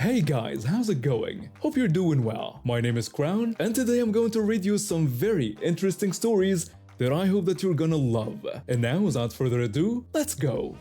Hey guys, how's it going? Hope you're doing well. My name is Crown, and today I'm going to read you some very interesting stories that I hope that you're gonna love. And now, without further ado, let's go!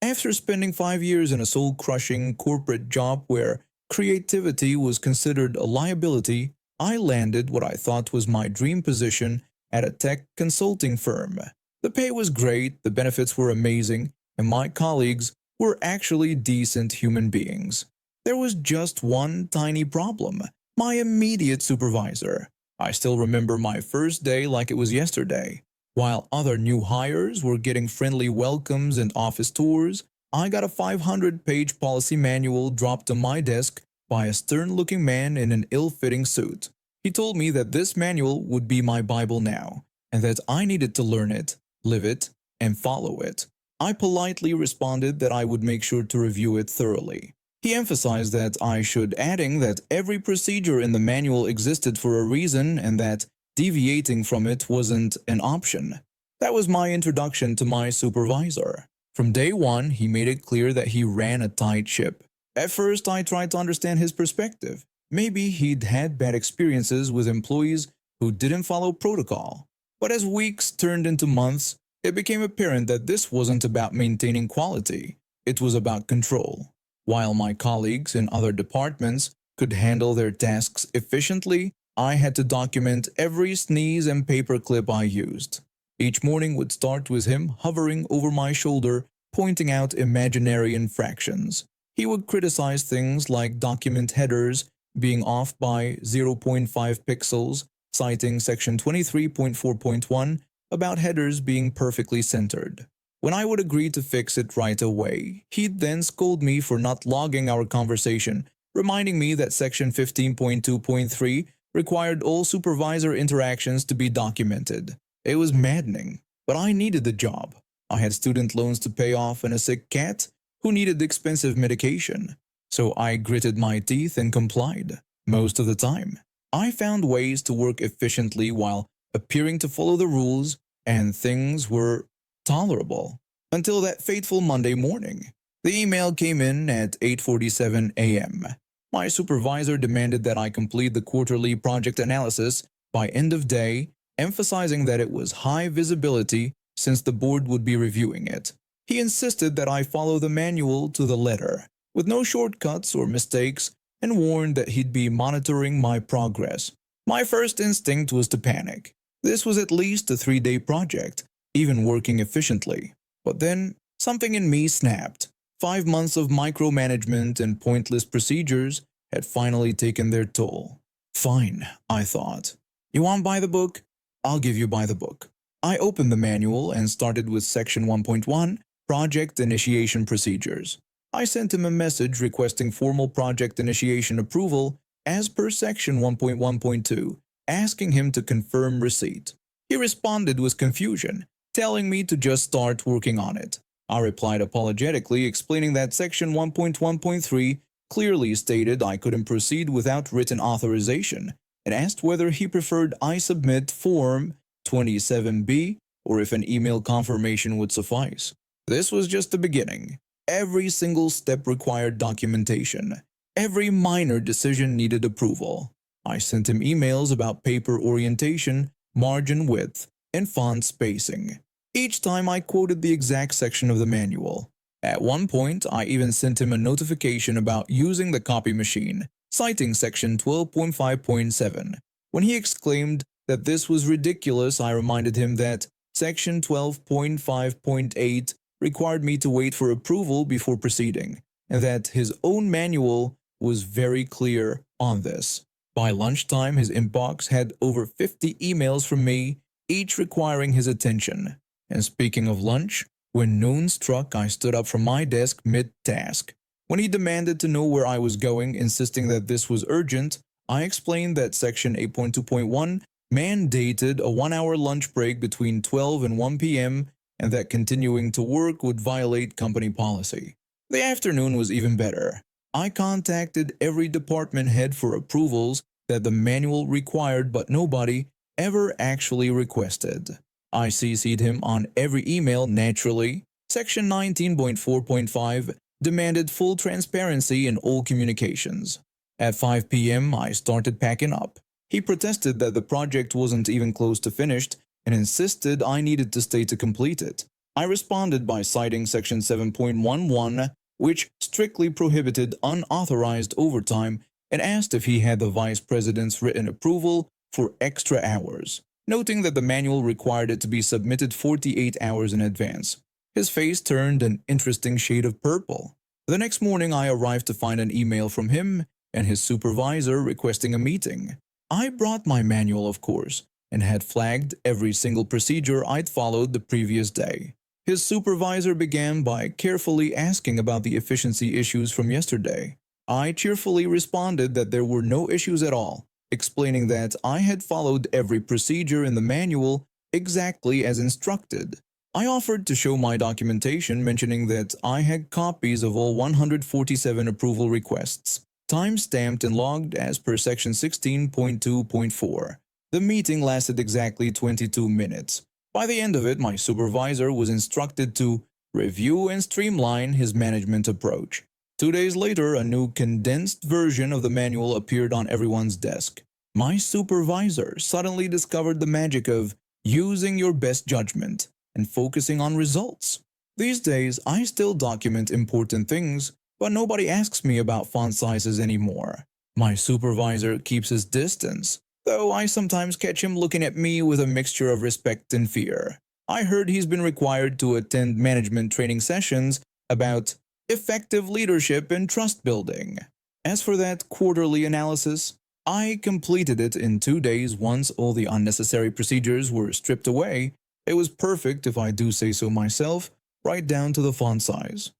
After spending 5 years in a soul-crushing corporate job where creativity was considered a liability, I landed what I thought was my dream position at a tech consulting firm. The pay was great, the benefits were amazing, and my colleagues were actually decent human beings. There was just one tiny problem: my immediate supervisor. I still remember my first day like it was yesterday. While other new hires were getting friendly welcomes and office tours, I got a 500-page policy manual dropped on my desk by a stern-looking man in an ill-fitting suit. He told me that this manual would be my Bible now, and that I needed to learn it, live it, and follow it. I politely responded that I would make sure to review it thoroughly. He emphasized that I should, adding that every procedure in the manual existed for a reason and that deviating from it wasn't an option. That was my introduction to my supervisor. From day one, he made it clear that he ran a tight ship. At first, I tried to understand his perspective. Maybe he'd had bad experiences with employees who didn't follow protocol. But as weeks turned into months, it became apparent that this wasn't about maintaining quality. It was about control. While my colleagues in other departments could handle their tasks efficiently, I had to document every sneeze and paperclip I used. Each morning would start with him hovering over my shoulder, pointing out imaginary infractions. He would criticize things like document headers being off by 0.5 pixels, citing section 23.4.1 about headers being perfectly centered. When I would agree to fix it right away, he'd then scold me for not logging our conversation, reminding me that section 15.2.3 required all supervisor interactions to be documented. It was maddening, but I needed the job. I had student loans to pay off and a sick cat who needed expensive medication. So I gritted my teeth and complied. Most of the time, I found ways to work efficiently while appearing to follow the rules, and things were tolerable. Until that fateful Monday morning. The email came in at 8:47 a.m. My supervisor demanded that I complete the quarterly project analysis by end of day, emphasizing that it was high visibility since the board would be reviewing it. He insisted that I follow the manual to the letter, with no shortcuts or mistakes, and warned that he'd be monitoring my progress. My first instinct was to panic. This was at least a 3-day project, even working efficiently. But then, something in me snapped. 5 months of micromanagement and pointless procedures had finally taken their toll. Fine, I thought. You want buy the book? I'll give you buy the book. I opened the manual and started with section 1.1, Project Initiation Procedures. I sent him a message requesting formal project initiation approval as per section 1.1.2, asking him to confirm receipt. He responded with confusion, telling me to just start working on it. I replied apologetically, explaining that section 1.1.3 clearly stated I couldn't proceed without written authorization, and asked whether he preferred I submit Form 27B or if an email confirmation would suffice. This was just the beginning. Every single step required documentation. Every minor decision needed approval. I sent him emails about paper orientation, margin width, and font spacing. Each time I quoted the exact section of the manual. At one point, I even sent him a notification about using the copy machine, citing section 12.5.7. When he exclaimed that this was ridiculous, I reminded him that section 12.5.8 required me to wait for approval before proceeding, and that his own manual was very clear on this. By lunchtime, his inbox had over 50 emails from me, each requiring his attention. And speaking of lunch, when noon struck, I stood up from my desk mid-task. When he demanded to know where I was going, insisting that this was urgent, I explained that section 8.2.1 mandated a 1-hour lunch break between 12 and 1 p.m. and that continuing to work would violate company policy. The afternoon was even better. I contacted every department head for approvals that the manual required, but nobody ever actually requested. I CC'd him on every email naturally. Section 19.4.5 demanded full transparency in all communications. At 5 p.m., I started packing up. He protested that the project wasn't even close to finished and insisted I needed to stay to complete it. I responded by citing Section 7.11, which strictly prohibited unauthorized overtime, and asked if he had the Vice President's written approval for extra hours, noting that the manual required it to be submitted 48 hours in advance. His face turned an interesting shade of purple. The next morning, I arrived to find an email from him and his supervisor requesting a meeting. I brought my manual, of course, and had flagged every single procedure I'd followed the previous day. His supervisor began by carefully asking about the efficiency issues from yesterday. I cheerfully responded that there were no issues at all, explaining that I had followed every procedure in the manual exactly as instructed. I offered to show my documentation, mentioning that I had copies of all 147 approval requests, time-stamped and logged as per Section 16.2.4. The meeting lasted exactly 22 minutes. By the end of it, my supervisor was instructed to review and streamline his management approach. 2 days later, a new condensed version of the manual appeared on everyone's desk. My supervisor suddenly discovered the magic of using your best judgment and focusing on results. These days, I still document important things, but nobody asks me about font sizes anymore. My supervisor keeps his distance, though I sometimes catch him looking at me with a mixture of respect and fear. I heard he's been required to attend management training sessions about effective leadership and trust building. As for that quarterly analysis, I completed it in 2 days once all the unnecessary procedures were stripped away. It was perfect, if I do say so myself, right down to the font size.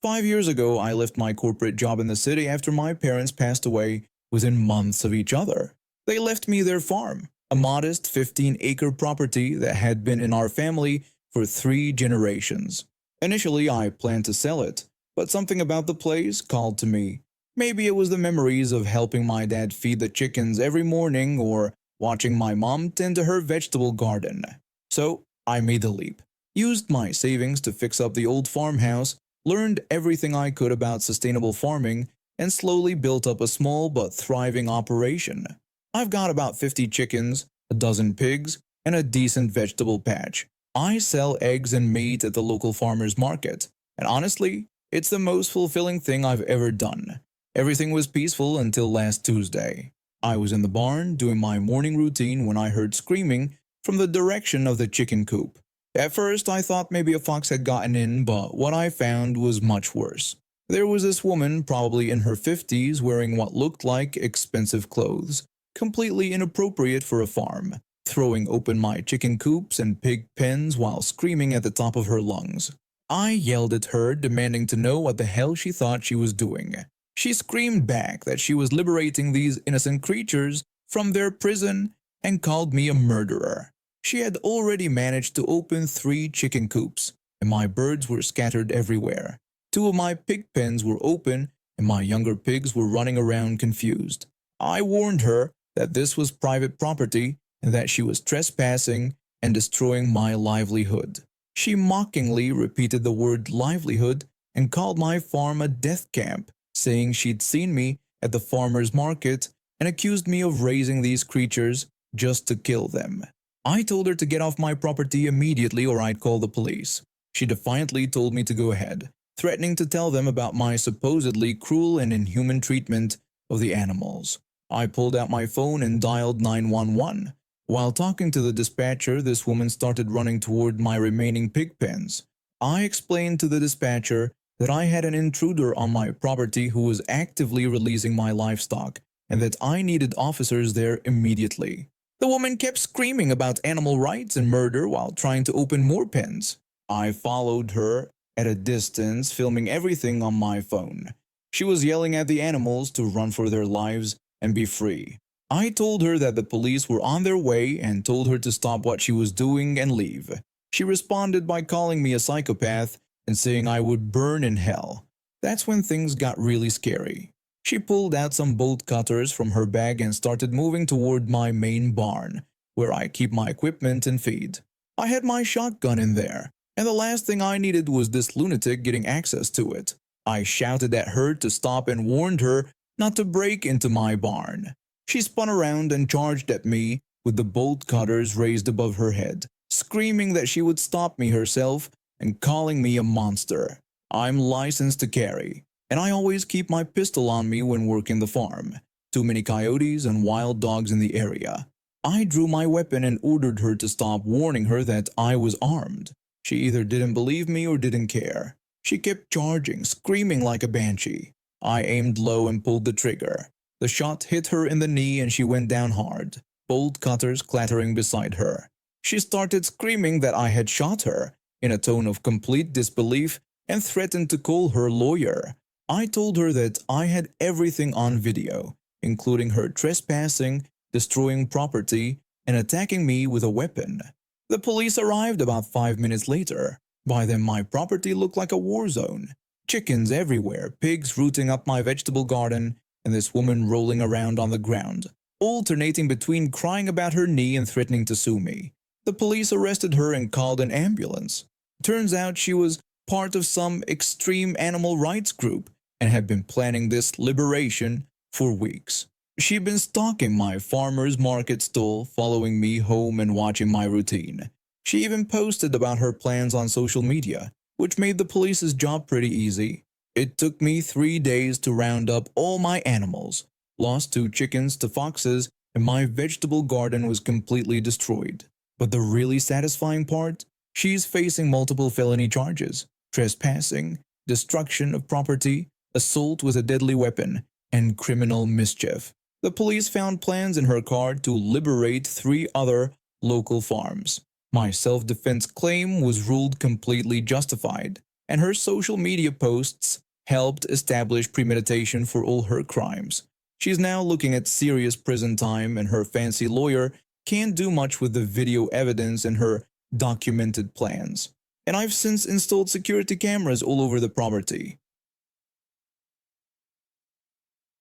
5 years ago, I left my corporate job in the city after my parents passed away within months of each other. They left me their farm, a modest 15-acre property that had been in our family for 3 generations. Initially, I planned to sell it, but something about the place called to me. Maybe it was the memories of helping my dad feed the chickens every morning or watching my mom tend to her vegetable garden. So, I made the leap, used my savings to fix up the old farmhouse, learned everything I could about sustainable farming, and slowly built up a small but thriving operation. I've got about 50 chickens, a dozen pigs, and a decent vegetable patch. I sell eggs and meat at the local farmer's market, and honestly, it's the most fulfilling thing I've ever done. Everything was peaceful until last Tuesday. I was in the barn doing my morning routine when I heard screaming from the direction of the chicken coop. At first, I thought maybe a fox had gotten in, but what I found was much worse. There was this woman, probably in her 50s, wearing what looked like expensive clothes, completely inappropriate for a farm, throwing open my chicken coops and pig pens while screaming at the top of her lungs. I yelled at her, demanding to know what the hell she thought she was doing. She screamed back that she was liberating these innocent creatures from their prison and called me a murderer. She had already managed to open 3 chicken coops, and my birds were scattered everywhere. 2 of my pig pens were open, and my younger pigs were running around confused. I warned her that this was private property and that she was trespassing and destroying my livelihood. She mockingly repeated the word livelihood and called my farm a death camp, saying she'd seen me at the farmer's market and accused me of raising these creatures just to kill them. I told her to get off my property immediately or I'd call the police. She defiantly told me to go ahead, threatening to tell them about my supposedly cruel and inhuman treatment of the animals. I pulled out my phone and dialed 911. While talking to the dispatcher, this woman started running toward my remaining pig pens. I explained to the dispatcher that I had an intruder on my property who was actively releasing my livestock and that I needed officers there immediately. The woman kept screaming about animal rights and murder while trying to open more pens. I followed her at a distance, filming everything on my phone. She was yelling at the animals to run for their lives and be free. I told her that the police were on their way and told her to stop what she was doing and leave. She responded by calling me a psychopath and saying I would burn in hell. That's when things got really scary. She pulled out some bolt cutters from her bag and started moving toward my main barn, where I keep my equipment and feed. I had my shotgun in there, and the last thing I needed was this lunatic getting access to it. I shouted at her to stop and warned her not to break into my barn. She spun around and charged at me with the bolt cutters raised above her head, screaming that she would stop me herself and calling me a monster. I'm licensed to carry, and I always keep my pistol on me when working the farm. Too many coyotes and wild dogs in the area. I drew my weapon and ordered her to stop, warning her that I was armed. She either didn't believe me or didn't care. She kept charging, screaming like a banshee. I aimed low and pulled the trigger. The shot hit her in the knee and she went down hard, bolt cutters clattering beside her. She started screaming that I had shot her, in a tone of complete disbelief, and threatened to call her lawyer. I told her that I had everything on video, including her trespassing, destroying property, and attacking me with a weapon. The police arrived about 5 minutes later. By then my property looked like a war zone. Chickens everywhere, pigs rooting up my vegetable garden, and this woman rolling around on the ground, alternating between crying about her knee and threatening to sue me. The police arrested her and called an ambulance. Turns out she was part of some extreme animal rights group and had been planning this liberation for weeks. She'd been stalking my farmer's market stall, following me home and watching my routine. She even posted about her plans on social media, which made the police's job pretty easy. It took me 3 days to round up all my animals, lost 2 chickens to foxes, and my vegetable garden was completely destroyed. But the really satisfying part? She's facing multiple felony charges: trespassing, destruction of property, assault with a deadly weapon, and criminal mischief. The police found plans in her car to liberate 3 other local farms. My self-defense claim was ruled completely justified, and her social media posts helped establish premeditation for all her crimes. She's now looking at serious prison time, and her fancy lawyer can't do much with the video evidence and her documented plans. And I've since installed security cameras all over the property.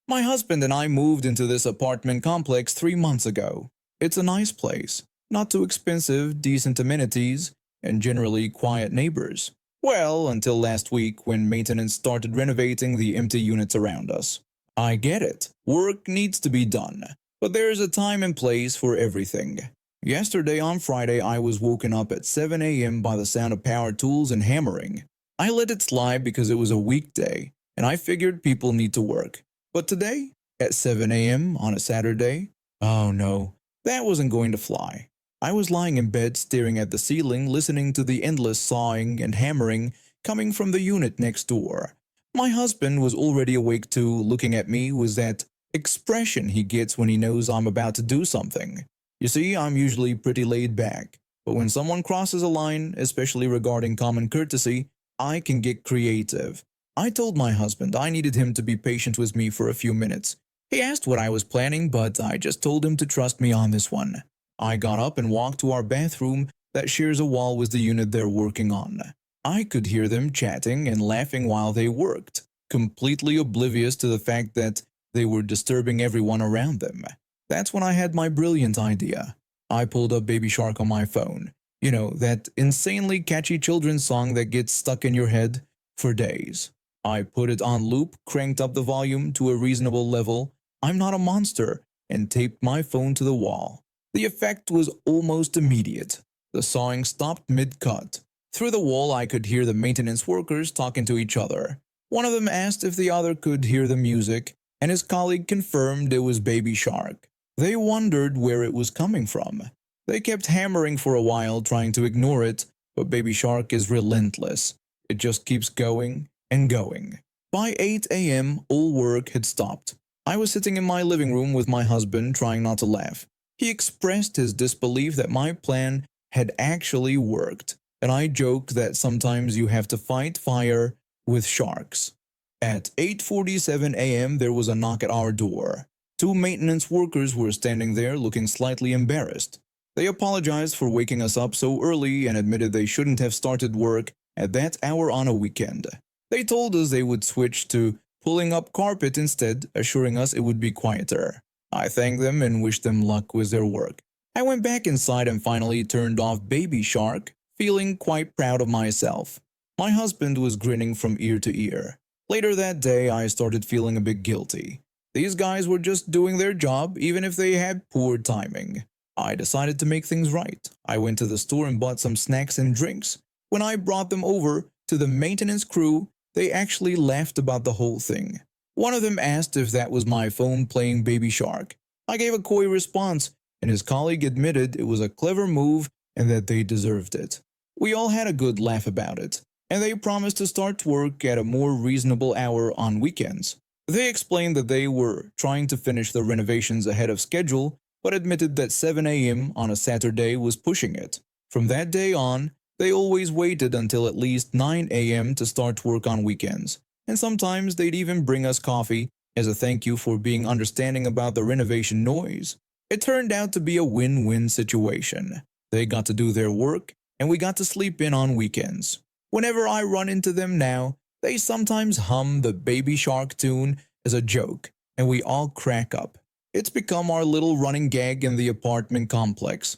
My husband and I moved into this apartment complex 3 months ago. It's a nice place, not too expensive, decent amenities, and generally quiet neighbors. Well, until last week when maintenance started renovating the empty units around us. I get it, work needs to be done, but there's a time and place for everything. Yesterday on Friday I was woken up at 7 a.m. by the sound of power tools and hammering. I let it slide because it was a weekday, and I figured people need to work. But today, at 7 a.m. on a Saturday, oh no, that wasn't going to fly. I was lying in bed staring at the ceiling, listening to the endless sawing and hammering coming from the unit next door. My husband was already awake too, looking at me with that expression he gets when he knows I'm about to do something. You see, I'm usually pretty laid back, but when someone crosses a line, especially regarding common courtesy, I can get creative. I told my husband I needed him to be patient with me for a few minutes. He asked what I was planning, but I just told him to trust me on this one. I got up and walked to our bathroom that shares a wall with the unit they're working on. I could hear them chatting and laughing while they worked, completely oblivious to the fact that they were disturbing everyone around them. That's when I had my brilliant idea. I pulled up Baby Shark on my phone. You know, that insanely catchy children's song that gets stuck in your head for days. I put it on loop, cranked up the volume to a reasonable level, I'm not a monster, and taped my phone to the wall. The effect was almost immediate. The sawing stopped mid-cut. Through the wall I could hear the maintenance workers talking to each other. One of them asked if the other could hear the music, and his colleague confirmed it was Baby Shark. They wondered where it was coming from. They kept hammering for a while, trying to ignore it, but Baby Shark is relentless. It just keeps going and going. By 8 a.m., all work had stopped. I was sitting in my living room with my husband, trying not to laugh. He expressed his disbelief that my plan had actually worked, and I joked that sometimes you have to fight fire with sharks. At 8:47 a.m., there was a knock at our door. 2 maintenance workers were standing there looking slightly embarrassed. They apologized for waking us up so early and admitted they shouldn't have started work at that hour on a weekend. They told us they would switch to pulling up carpet instead, assuring us it would be quieter. I thanked them and wished them luck with their work. I went back inside and finally turned off Baby Shark, feeling quite proud of myself. My husband was grinning from ear to ear. Later that day, I started feeling a bit guilty. These guys were just doing their job, even if they had poor timing. I decided to make things right. I went to the store and bought some snacks and drinks. When I brought them over to the maintenance crew, they actually laughed about the whole thing. One of them asked if that was my phone playing Baby Shark. I gave a coy response, and his colleague admitted it was a clever move and that they deserved it. We all had a good laugh about it, and they promised to start work at a more reasonable hour on weekends. They explained that they were trying to finish the renovations ahead of schedule, but admitted that 7 a.m. on a Saturday was pushing it. From that day on, they always waited until at least 9 a.m. to start work on weekends, and sometimes they'd even bring us coffee as a thank you for being understanding about the renovation noise. It turned out to be a win-win situation. They got to do their work, and we got to sleep in on weekends. Whenever I run into them now, they sometimes hum the Baby Shark tune as a joke, and we all crack up. It's become our little running gag in the apartment complex.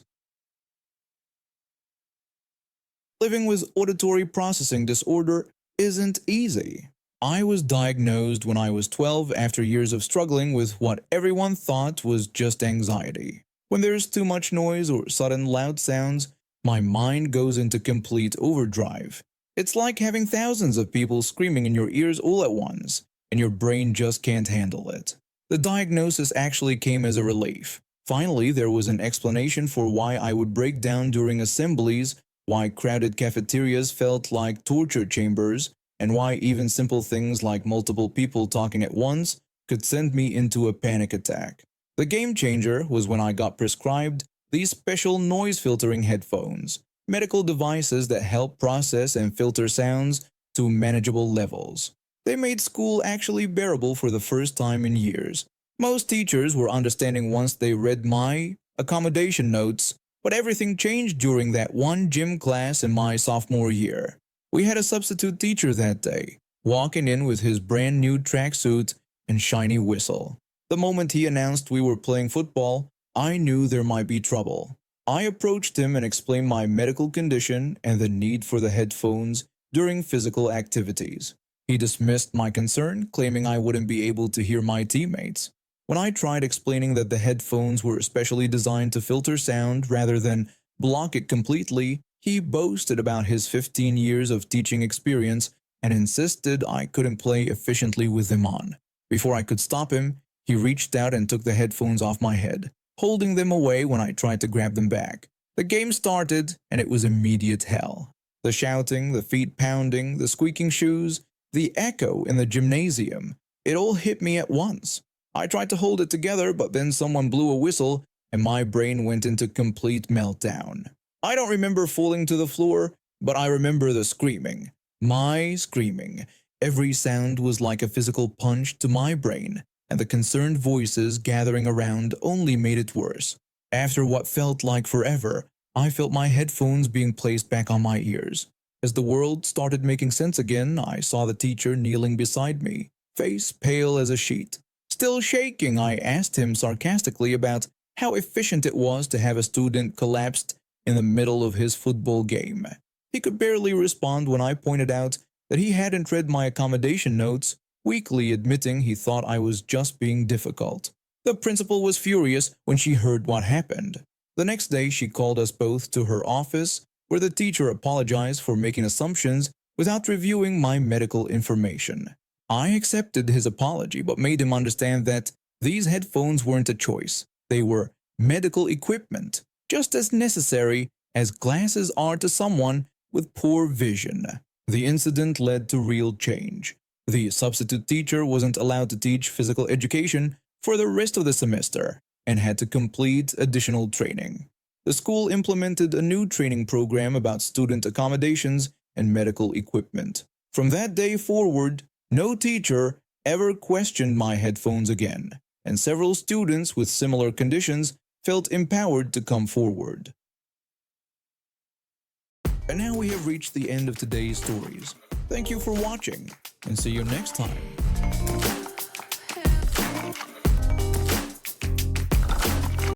Living with auditory processing disorder isn't easy. I was diagnosed when I was 12 after years of struggling with what everyone thought was just anxiety. When there's too much noise or sudden loud sounds, my mind goes into complete overdrive. It's like having thousands of people screaming in your ears all at once, and your brain just can't handle it. The diagnosis actually came as a relief. Finally, there was an explanation for why I would break down during assemblies, why crowded cafeterias felt like torture chambers, and why even simple things like multiple people talking at once could send me into a panic attack. The game changer was when I got prescribed these special noise filtering headphones, medical devices that help process and filter sounds to manageable levels. They made school actually bearable for the first time in years. Most teachers were understanding once they read my accommodation notes, but everything changed during that one gym class in my sophomore year. We had a substitute teacher that day, walking in with his brand new tracksuit and shiny whistle. The moment he announced we were playing football, I knew there might be trouble. I approached him and explained my medical condition and the need for the headphones during physical activities. He dismissed my concern, claiming I wouldn't be able to hear my teammates. When I tried explaining that the headphones were specially designed to filter sound rather than block it completely, he boasted about his 15 years of teaching experience and insisted I couldn't play efficiently with them on. Before I could stop him, he reached out and took the headphones off my head, holding them away when I tried to grab them back. The game started, and it was immediate hell. The shouting, the feet pounding, the squeaking shoes, the echo in the gymnasium, it all hit me at once. I tried to hold it together, but then someone blew a whistle, and my brain went into complete meltdown. I don't remember falling to the floor, but I remember the screaming. My screaming. Every sound was like a physical punch to my brain, and the concerned voices gathering around only made it worse. After what felt like forever, I felt my headphones being placed back on my ears. As the world started making sense again, I saw the teacher kneeling beside me, face pale as a sheet. Still shaking, I asked him sarcastically about how efficient it was to have a student collapsed in the middle of his football game. He could barely respond when I pointed out that he hadn't read my accommodation notes, weakly admitting he thought I was just being difficult. The principal was furious when she heard what happened. The next day, she called us both to her office, where the teacher apologized for making assumptions without reviewing my medical information. I accepted his apology, but made him understand that these headphones weren't a choice. They were medical equipment, just as necessary as glasses are to someone with poor vision. The incident led to real change. The substitute teacher wasn't allowed to teach physical education for the rest of the semester and had to complete additional training. The school implemented a new training program about student accommodations and medical equipment. From that day forward, no teacher ever questioned my headphones again, and several students with similar conditions felt empowered to come forward. And now we have reached the end of today's stories. Thank you for watching. and see you next time.